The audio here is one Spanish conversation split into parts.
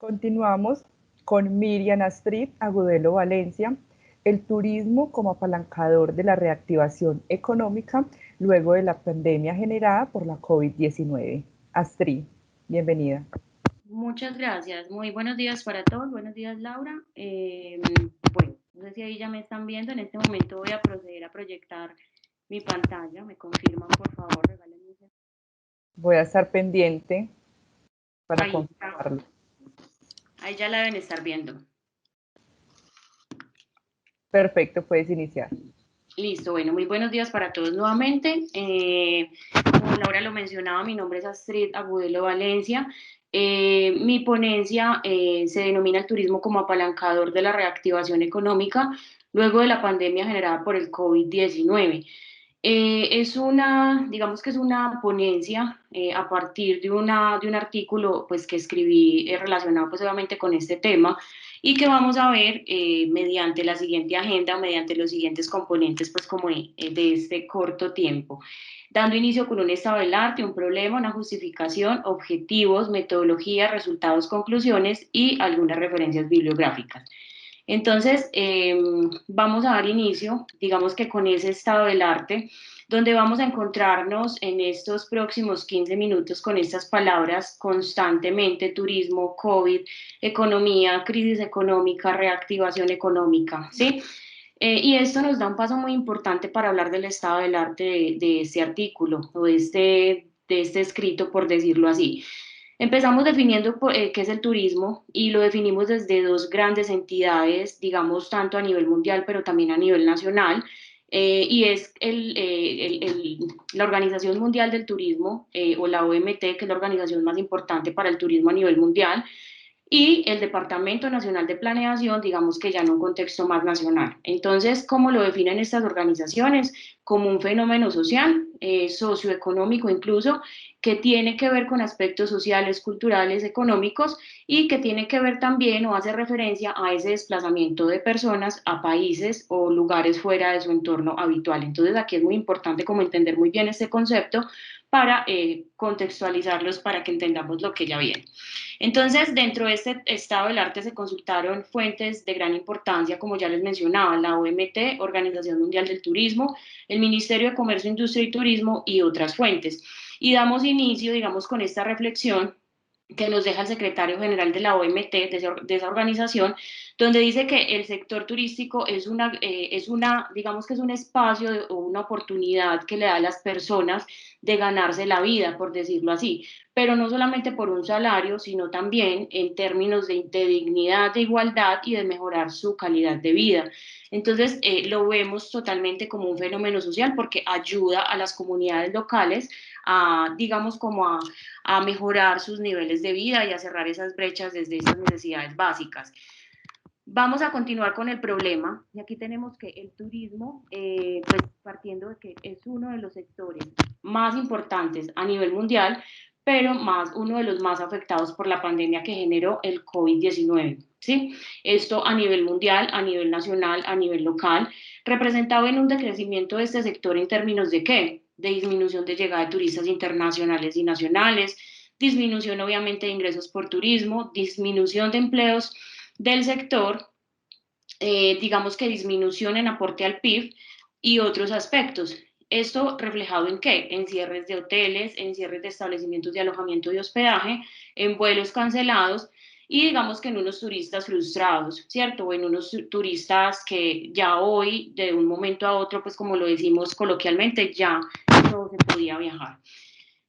Continuamos con Miriam Astrid Agudelo Valencia, el turismo como apalancador de la reactivación económica luego de la pandemia generada por la COVID-19. Astrid, bienvenida. Muchas gracias. Muy buenos días para todos. Buenos días, Laura. Bueno, no sé si ahí ya me están viendo. En este momento voy a proceder a proyectar mi pantalla. ¿Me confirman, por favor? Regálenme Voy a estar pendiente para ahí está. confirmarlo. Ahí ya la deben estar viendo. Perfecto, puedes iniciar. Listo, bueno, muy buenos días para todos nuevamente. Como Laura lo mencionaba, mi nombre es Astrid Agudelo Valencia. Mi ponencia se denomina el turismo como apalancador de la reactivación económica luego de la pandemia generada por el COVID-19. Digamos que es una ponencia a partir de un artículo pues, que escribí relacionado pues, obviamente con este tema y que vamos a ver mediante la siguiente agenda, mediante los siguientes componentes pues como de este corto tiempo. Dando inicio con un estado del arte, un problema, una justificación, objetivos, metodología, resultados, conclusiones y algunas referencias bibliográficas. Entonces, vamos a dar inicio, digamos que con ese estado del arte, donde vamos a encontrarnos en estos próximos 15 minutos con estas palabras constantemente: turismo, COVID, economía, crisis económica, reactivación económica, ¿sí? Y esto nos da un paso muy importante para hablar del estado del arte de este artículo o de este escrito, por decirlo así. Empezamos definiendo qué es el turismo y lo definimos desde dos grandes entidades, digamos, tanto a nivel mundial, pero también a nivel nacional, y es la Organización Mundial del Turismo, o la OMT, que es la organización más importante para el turismo a nivel mundial, y el Departamento Nacional de Planeación, digamos que ya en un contexto más nacional. Entonces, ¿cómo lo definen estas organizaciones? Como un fenómeno social, socioeconómico incluso, que tiene que ver con aspectos sociales, culturales, económicos, y que tiene que ver también o hace referencia a ese desplazamiento de personas a países o lugares fuera de su entorno habitual. Entonces, aquí es muy importante como entender muy bien este concepto para contextualizarlos, para que entendamos lo que ya viene. Entonces, dentro de este estado del arte se consultaron fuentes de gran importancia, como ya les mencionaba, la OMT, Organización Mundial del Turismo, el Ministerio de Comercio, Industria y Turismo y otras fuentes. Y damos inicio, digamos, con esta reflexión que nos deja el secretario general de la OMT, de esa organización, donde dice que el sector turístico digamos que es un espacio o una oportunidad que le da a las personas de ganarse la vida, por decirlo así, pero no solamente por un salario, sino también en términos de dignidad, de igualdad y de mejorar su calidad de vida. Entonces, lo vemos totalmente como un fenómeno social porque ayuda a las comunidades locales a, digamos, a mejorar sus niveles de vida y a cerrar esas brechas desde esas necesidades básicas. Vamos a continuar con el problema, y aquí tenemos que el turismo, pues partiendo de que es uno de los sectores más importantes a nivel mundial, pero uno de los más afectados por la pandemia que generó el COVID-19, ¿sí? Esto a nivel mundial, a nivel nacional, a nivel local, representado en un decrecimiento de este sector en términos de ¿qué? De disminución de llegada de turistas internacionales y nacionales, disminución obviamente de ingresos por turismo, disminución de empleos del sector, digamos que disminución en aporte al PIB y otros aspectos. ¿Esto reflejado en qué? En cierres de hoteles, en cierres de establecimientos de alojamiento y hospedaje, en vuelos cancelados y digamos que en unos turistas frustrados, ¿cierto? O en unos turistas que ya hoy, de un momento a otro, pues como lo decimos coloquialmente, ya no se podía viajar.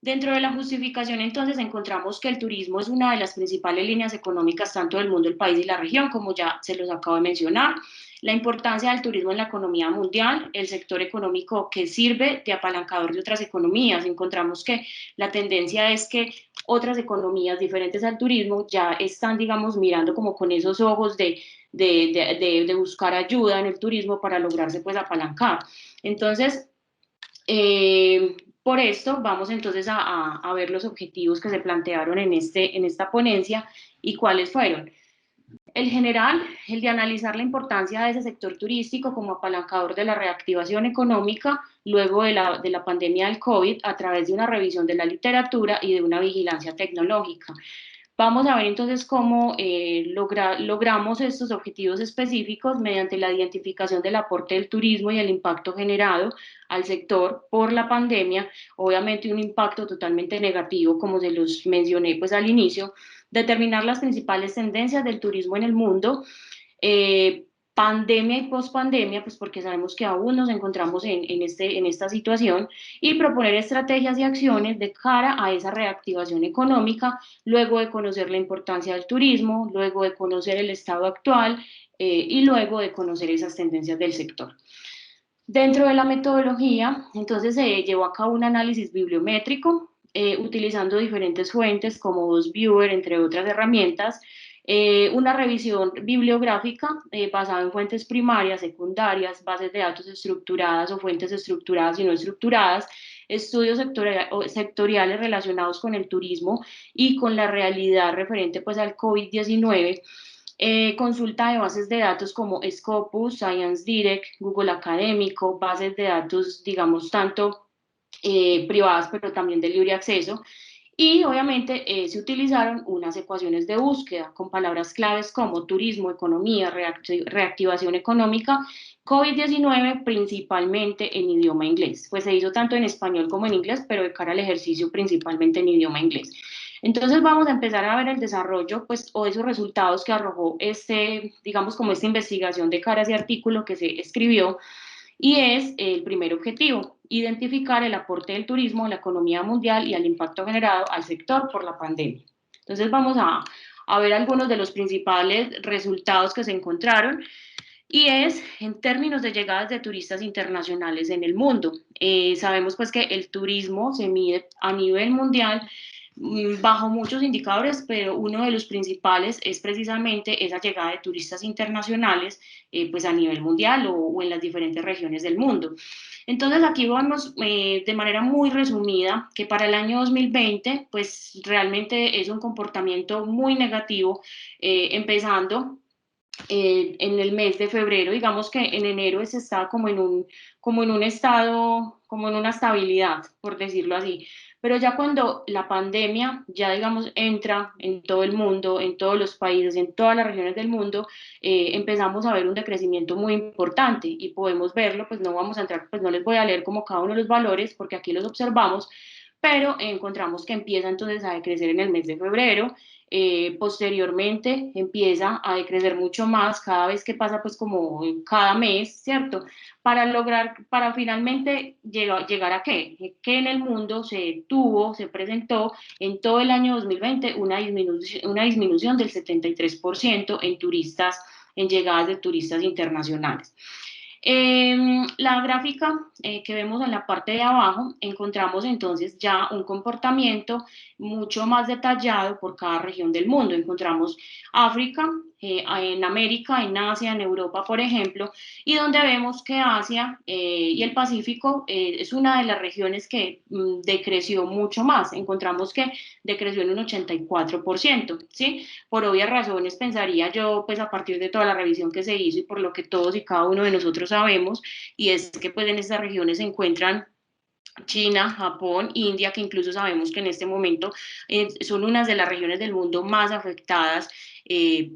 Dentro de la justificación, entonces, encontramos que el turismo es una de las principales líneas económicas tanto del mundo, el país y la región, como ya se los acabo de mencionar. La importancia del turismo en la economía mundial, el sector económico que sirve de apalancador de otras economías. Encontramos que la tendencia es que otras economías diferentes al turismo ya están, digamos, mirando como con esos ojos de buscar ayuda en el turismo para lograrse, pues, apalancar. Entonces, por esto vamos entonces a ver los objetivos que se plantearon en esta ponencia y cuáles fueron. El general, el de analizar la importancia de ese sector turístico como apalancador de la reactivación económica luego de la pandemia del COVID a través de una revisión de la literatura y de una vigilancia tecnológica. Vamos a ver entonces cómo logramos estos objetivos específicos mediante la identificación del aporte del turismo y el impacto generado al sector por la pandemia, obviamente un impacto totalmente negativo, como se los mencioné pues al inicio, determinar las principales tendencias del turismo en el mundo, eh, pandemia y pospandemia, pues porque sabemos que aún nos encontramos en esta situación, y proponer estrategias y acciones de cara a esa reactivación económica, luego de conocer la importancia del turismo, luego de conocer el estado actual y luego de conocer esas tendencias del sector. Dentro de la metodología, entonces se llevó a cabo un análisis bibliométrico utilizando diferentes fuentes como ViewR, entre otras herramientas, una revisión bibliográfica basada en fuentes primarias, secundarias, bases de datos estructuradas o fuentes estructuradas y no estructuradas, estudios sectoriales relacionados con el turismo y con la realidad referente pues al COVID-19, consulta de bases de datos como Scopus, Science Direct, Google Académico, bases de datos, digamos, tanto privadas, pero también de libre acceso. Y obviamente se utilizaron unas ecuaciones de búsqueda con palabras claves como turismo, economía, reactivación económica, COVID-19, principalmente en idioma inglés. Pues se hizo tanto en español como en inglés, pero de cara al ejercicio principalmente en idioma inglés. Entonces vamos a empezar a ver el desarrollo, pues, o esos resultados que arrojó digamos, como esta investigación de cara a ese artículo que se escribió, y es el primer objetivo, identificar el aporte del turismo a la economía mundial y al impacto generado al sector por la pandemia. Entonces vamos a ver algunos de los principales resultados que se encontraron, y es en términos de llegadas de turistas internacionales en el mundo. Sabemos pues que el turismo se mide a nivel mundial bajo muchos indicadores, pero uno de los principales es precisamente esa llegada de turistas internacionales pues a nivel mundial o en las diferentes regiones del mundo. Entonces aquí vamos de manera muy resumida que para el año 2020 pues realmente es un comportamiento muy negativo, empezando en el mes de febrero. Digamos que en enero se estaba como en un estado, como en una estabilidad, por decirlo así. Pero ya cuando la pandemia, ya digamos, entra en todo el mundo, en todos los países, en todas las regiones del mundo, empezamos a ver un decrecimiento muy importante y podemos verlo, pues no vamos a entrar, pues no les voy a leer como cada uno de los valores porque aquí los observamos, pero encontramos que empieza entonces a decrecer en el mes de febrero. Posteriormente empieza a decrecer mucho más cada vez que pasa, pues como cada mes, ¿cierto? Para lograr, para finalmente llegar a qué? Que en el mundo se presentó en todo el año 2020 una disminución del 73% en turistas, en llegadas de turistas internacionales. La gráfica que vemos en la parte de abajo, encontramos entonces ya un comportamiento mucho más detallado por cada región del mundo. Encontramos África, en América, en Asia, en Europa, por ejemplo, y donde vemos que Asia y el Pacífico es una de las regiones que decreció mucho más. Encontramos que decreció en un 84%, ¿sí? Por obvias razones, pensaría yo, pues a partir de toda la revisión que se hizo y por lo que todos y cada uno de nosotros sabemos, y es que pues en estas regiones se encuentran China, Japón, India, que incluso sabemos que en este momento son unas de las regiones del mundo más afectadas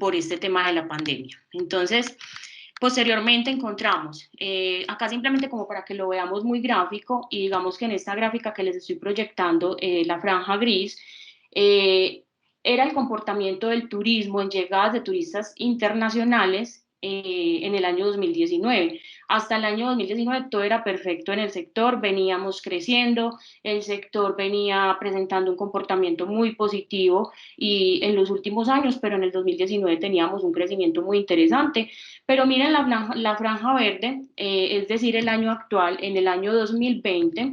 por este tema de la pandemia. Entonces, posteriormente encontramos, acá simplemente como para que lo veamos muy gráfico, y digamos que en esta gráfica que les estoy proyectando, la franja gris, eh, era el comportamiento del turismo en llegadas de turistas internacionales en el año 2019. Hasta el año 2019 todo era perfecto en el sector, veníamos creciendo, el sector venía presentando un comportamiento muy positivo y en los últimos años, pero en el 2019 teníamos un crecimiento muy interesante. Pero miren la franja verde, es decir, el año actual, en el año 2020,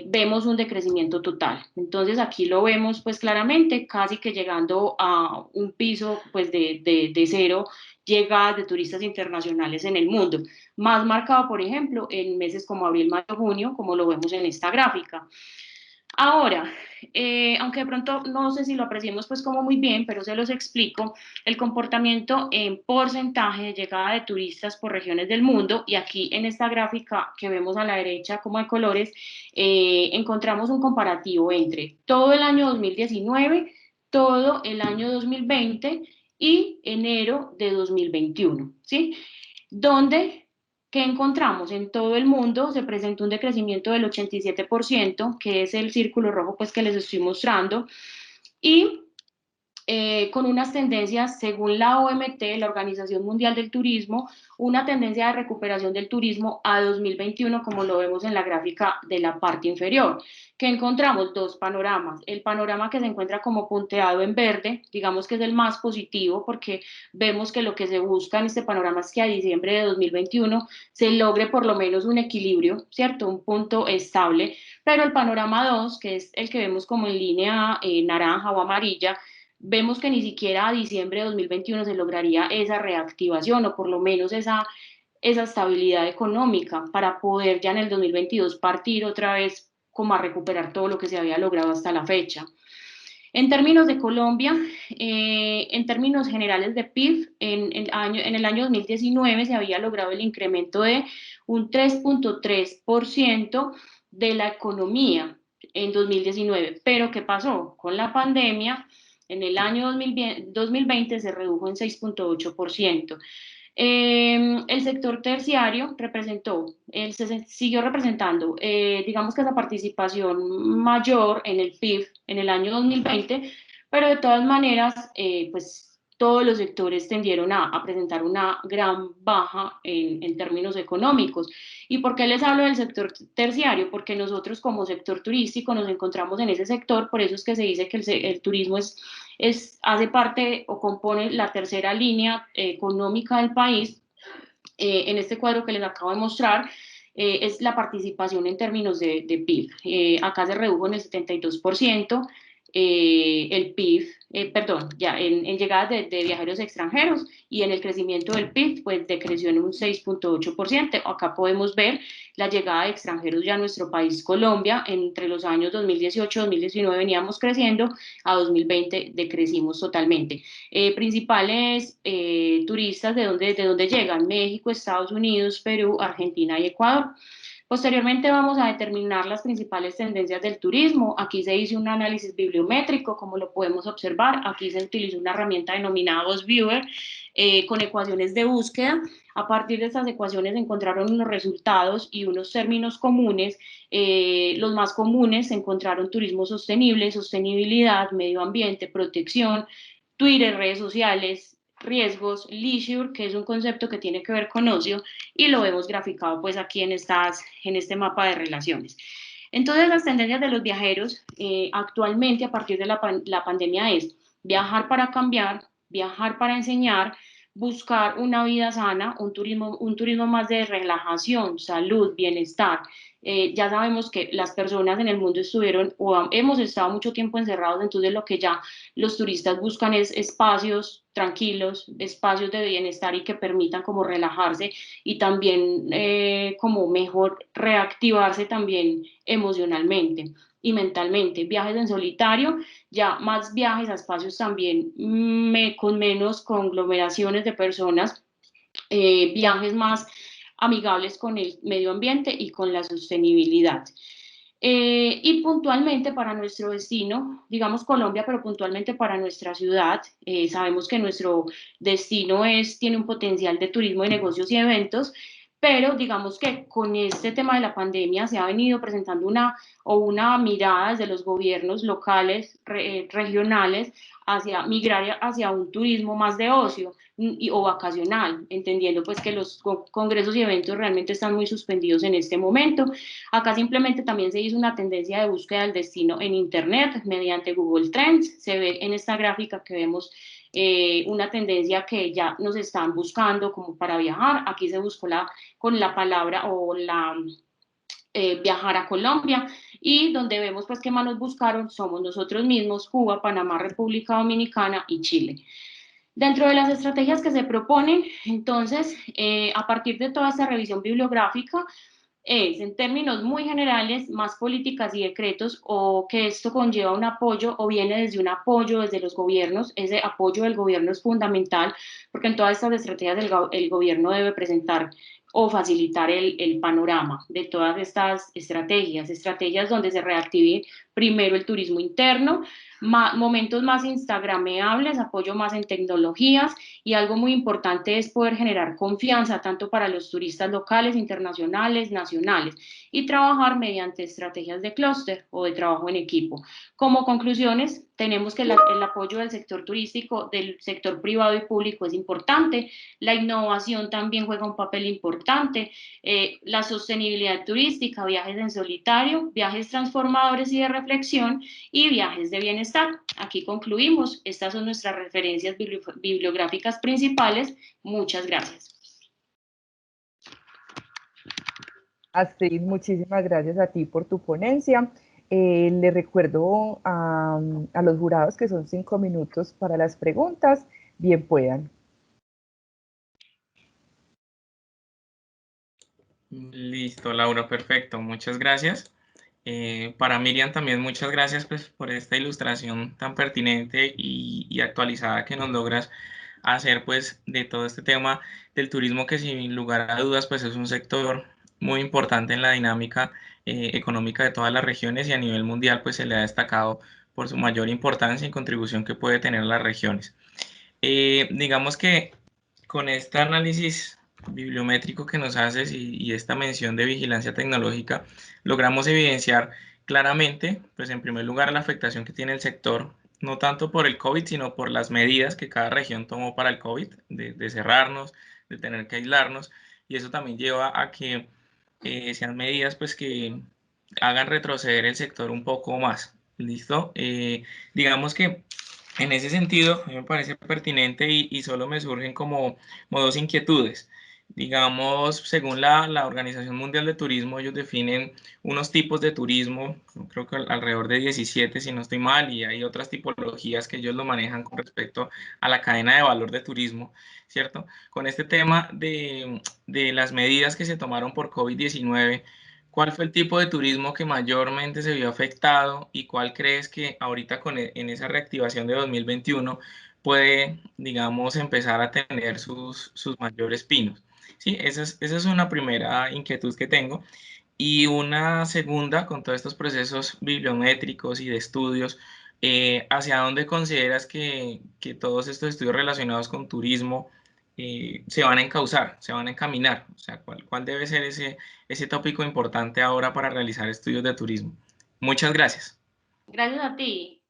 vemos un decrecimiento total. Entonces aquí lo vemos pues claramente, casi que llegando a un piso pues de cero llegadas de turistas internacionales en el mundo. Más marcado, por ejemplo, en meses como abril, mayo, junio, como lo vemos en esta gráfica. Ahora, aunque de pronto no sé si lo apreciemos pues como muy bien, pero se los explico, el comportamiento en porcentaje de llegada de turistas por regiones del mundo, y aquí en esta gráfica que vemos a la derecha como de colores, encontramos un comparativo entre todo el año 2019 todo el año 2020 y enero de 2021, ¿sí? Donde, ¿qué encontramos? En todo el mundo se presentó un decrecimiento del 87%, que es el círculo rojo pues que les estoy mostrando, y con unas tendencias, según la OMT, la Organización Mundial del Turismo, una tendencia de recuperación del turismo a 2021, como lo vemos en la gráfica de la parte inferior, que encontramos dos panoramas. El panorama que se encuentra como punteado en verde, digamos que es el más positivo, porque vemos que lo que se busca en este panorama es que a diciembre de 2021 se logre por lo menos un equilibrio, ¿cierto? Un punto estable, pero el panorama 2, que es el que vemos como en línea naranja o amarilla, vemos que ni siquiera a diciembre de 2021 se lograría esa reactivación o por lo menos esa estabilidad económica para poder ya en el 2022 partir otra vez como a recuperar todo lo que se había logrado hasta la fecha. En términos de Colombia, en términos generales de PIB, en el año 2019 se había logrado el incremento de un 3.3% de la economía en 2019. Pero ¿qué pasó? Con la pandemia, en el año 2020 se redujo en 6.8%. El sector terciario siguió representando, digamos que esa participación mayor en el PIB en el año 2020, pero de todas maneras, pues todos los sectores tendieron a presentar una gran baja en términos económicos. ¿Y por qué les hablo del sector terciario? Porque nosotros como sector turístico nos encontramos en ese sector, por eso es que se dice que el turismo hace parte o compone la tercera línea económica del país. En este cuadro que les acabo de mostrar, es la participación en términos de PIB. Acá se redujo en el 72%, el PIB, perdón, ya en llegadas de viajeros extranjeros, y en el crecimiento del PIB, pues decreció en un 6.8%. Acá podemos ver la llegada de extranjeros ya a nuestro país, Colombia. Entre los años 2018 y 2019 veníamos creciendo, a 2020 decrecimos totalmente. Principales turistas de dónde llegan: México, Estados Unidos, Perú, Argentina y Ecuador. Posteriormente vamos a determinar las principales tendencias del turismo. Aquí se hizo un análisis bibliométrico, como lo podemos observar. Aquí se utilizó una herramienta denominada VosViewer con ecuaciones de búsqueda. A partir de estas ecuaciones se encontraron unos resultados y unos términos comunes. Los más comunes se encontraron: turismo sostenible, sostenibilidad, medio ambiente, protección, Twitter, redes sociales, riesgos, leisure, que es un concepto que tiene que ver con ocio, y lo vemos graficado pues aquí en este mapa de relaciones. Entonces, las tendencias de los viajeros actualmente a partir de la pandemia es viajar para cambiar, viajar para enseñar, buscar una vida sana, un turismo más de relajación, salud, bienestar. Ya sabemos que las personas en el mundo estuvieron o hemos estado mucho tiempo encerrados, entonces lo que ya los turistas buscan es espacios tranquilos, espacios de bienestar y que permitan como relajarse y también como mejor reactivarse también emocionalmente y mentalmente. Viajes en solitario, ya más viajes a espacios también con menos conglomeraciones de personas, viajes más amigables con el medio ambiente y con la sostenibilidad. Y puntualmente para nuestro destino, digamos Colombia, pero puntualmente para nuestra ciudad, sabemos que nuestro destino tiene un potencial de turismo, de negocios y eventos, pero digamos que con este tema de la pandemia se ha venido presentando una mirada desde los gobiernos locales, regionales, hacia migrar hacia un turismo más de ocio o vacacional, entendiendo pues que los congresos y eventos realmente están muy suspendidos en este momento. Acá simplemente también se hizo una tendencia de búsqueda del destino en Internet mediante Google Trends. Se ve en esta gráfica que vemos una tendencia que ya nos están buscando como para viajar. Aquí se buscó con la palabra o viajar a Colombia, y donde vemos pues que más nos buscaron somos nosotros mismos: Cuba, Panamá, República Dominicana y Chile. Dentro de las estrategias que se proponen, entonces, a partir de toda esta revisión bibliográfica, en términos muy generales, más políticas y decretos, o que esto conlleva un apoyo o viene desde un apoyo desde los gobiernos. Ese apoyo del gobierno es fundamental, porque en todas estas estrategias el gobierno debe presentar o facilitar el panorama de todas estas estrategias donde se reactive primero el turismo interno, momentos más instagrameables, apoyo más en tecnologías y algo muy importante es poder generar confianza tanto para los turistas locales, internacionales, nacionales y trabajar mediante estrategias de clúster o de trabajo en equipo. Como conclusiones, tenemos que el apoyo del sector turístico, del sector privado y público es importante, la innovación también juega un papel importante, la sostenibilidad turística, viajes en solitario, viajes transformadores y de reflexión y viajes de bienestar. Aquí concluimos. Estas son nuestras referencias bibliográficas principales. Muchas gracias. Astrid, muchísimas gracias a ti por tu ponencia. Le recuerdo a los jurados que son 5 minutos para las preguntas. Bien puedan. Listo, Laura, perfecto. Muchas gracias. Para Miriam también muchas gracias pues, por esta ilustración tan pertinente y actualizada que nos logras hacer pues, de todo este tema del turismo que sin lugar a dudas pues, es un sector muy importante en la dinámica económica de todas las regiones y a nivel mundial pues, se le ha destacado por su mayor importancia y contribución que puede tener las regiones. Digamos que con este análisis bibliométrico que nos haces y esta mención de vigilancia tecnológica, logramos evidenciar claramente, pues en primer lugar, la afectación que tiene el sector, no tanto por el COVID, sino por las medidas que cada región tomó para el COVID, de cerrarnos, de tener que aislarnos, y eso también lleva a que sean medidas pues que hagan retroceder el sector un poco más. ¿Listo? Digamos que en ese sentido, a mí me parece pertinente y solo me surgen como dos inquietudes. Digamos, según la Organización Mundial de Turismo, ellos definen unos tipos de turismo, creo que alrededor de 17, si no estoy mal, y hay otras tipologías que ellos lo manejan con respecto a la cadena de valor de turismo, ¿cierto? Con este tema de las medidas que se tomaron por COVID-19, ¿cuál fue el tipo de turismo que mayormente se vio afectado y cuál crees que ahorita en esa reactivación de 2021 puede, digamos, empezar a tener sus mayores pinos? Sí, esa es una primera inquietud que tengo. Y una segunda, con todos estos procesos bibliométricos y de estudios, ¿hacia dónde consideras que todos estos estudios relacionados con turismo se van a encauzar, se van a encaminar? O sea, ¿cuál debe ser ese tópico importante ahora para realizar estudios de turismo? Muchas gracias. Gracias a ti.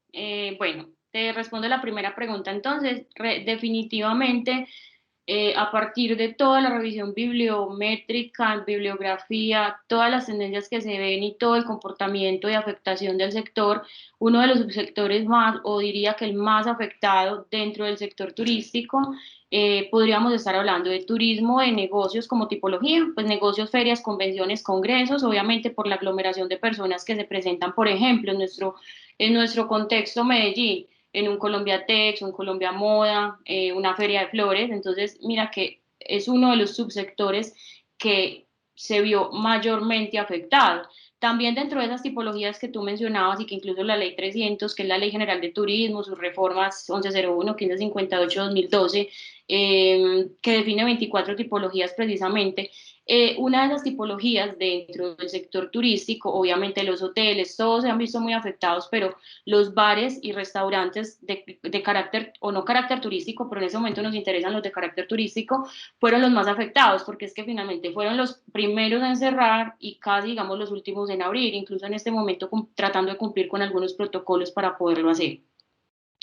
Bueno, te respondo la primera pregunta. Entonces, definitivamente, a partir de toda la revisión bibliométrica, bibliografía, todas las tendencias que se ven y todo el comportamiento y afectación del sector, uno de los subsectores más, o diría que el más afectado dentro del sector turístico, podríamos estar hablando de turismo de negocios como tipología, pues negocios, ferias, convenciones, congresos, obviamente por la aglomeración de personas que se presentan, por ejemplo, en nuestro contexto Medellín, en un Colombia Tex, un Colombia Moda, una feria de flores. Entonces, mira que es uno de los subsectores que se vio mayormente afectado. También dentro de esas tipologías que tú mencionabas y que incluso la Ley 300, que es la Ley General de Turismo, sus reformas 1101, 1558, 2012, que define 24 tipologías precisamente, una de las tipologías dentro del sector turístico, obviamente los hoteles, todos se han visto muy afectados, pero los bares y restaurantes de carácter o no carácter turístico, pero en ese momento nos interesan los de carácter turístico, fueron los más afectados, porque es que finalmente fueron los primeros en cerrar y casi, digamos, los últimos en abrir, incluso en este momento tratando de cumplir con algunos protocolos para poderlo hacer.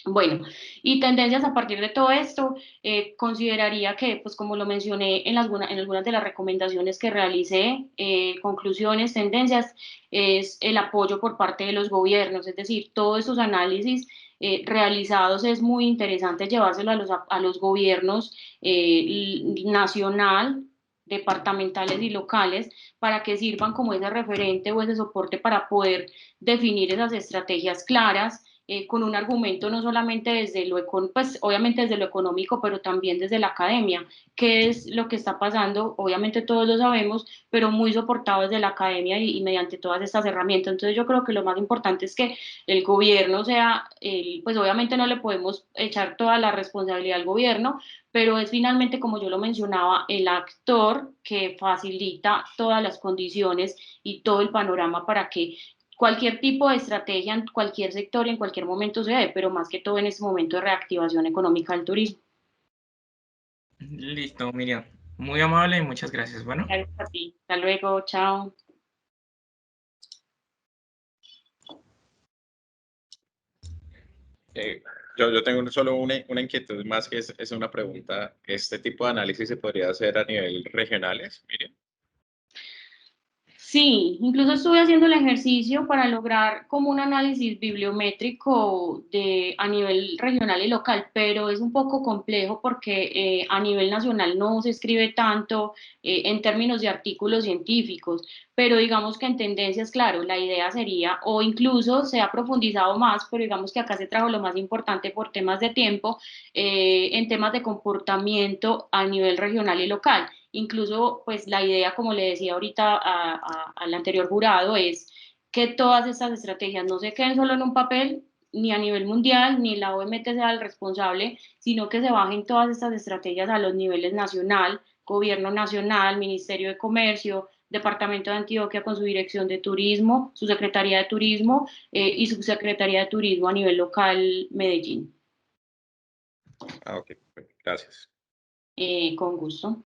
Bueno, y tendencias a partir de todo esto, consideraría que, pues como lo mencioné en algunas de las recomendaciones que realicé, conclusiones, tendencias, es el apoyo por parte de los gobiernos, es decir, todos esos análisis realizados es muy interesante llevárselo a los gobiernos nacional, departamentales y locales para que sirvan como ese referente o ese soporte para poder definir esas estrategias claras con un argumento no solamente desde pues obviamente desde lo económico, pero también desde la academia, qué es lo que está pasando, obviamente todos lo sabemos, pero muy soportado desde la academia y mediante todas estas herramientas. Entonces yo creo que lo más importante es que el gobierno sea, pues obviamente no le podemos echar toda la responsabilidad al gobierno, pero es finalmente, como yo lo mencionaba, el actor que facilita todas las condiciones y todo el panorama para que cualquier tipo de estrategia en cualquier sector y en cualquier momento se dé, pero más que todo en este momento de reactivación económica del turismo. Listo, Miriam. Muy amable y muchas gracias. Bueno. Gracias a ti. Hasta luego. Chao. Yo tengo solo una inquietud más que es una pregunta. ¿Este tipo de análisis se podría hacer a nivel regionales? Miriam. Sí, incluso estuve haciendo el ejercicio para lograr como un análisis bibliométrico a nivel regional y local, pero es un poco complejo porque a nivel nacional no se escribe tanto en términos de artículos científicos, pero digamos que en tendencias, claro, la idea sería, o incluso se ha profundizado más, pero digamos que acá se trajo lo más importante por temas de tiempo, en temas de comportamiento a nivel regional y local. Incluso, pues la idea, como le decía ahorita al anterior jurado, es que todas estas estrategias no se queden solo en un papel, ni a nivel mundial, ni la OMT sea el responsable, sino que se bajen todas estas estrategias a los niveles nacional, gobierno nacional, Ministerio de Comercio, Departamento de Antioquia con su dirección de turismo, su Secretaría de Turismo y su Secretaría de Turismo a nivel local Medellín. Ok, gracias. Con gusto.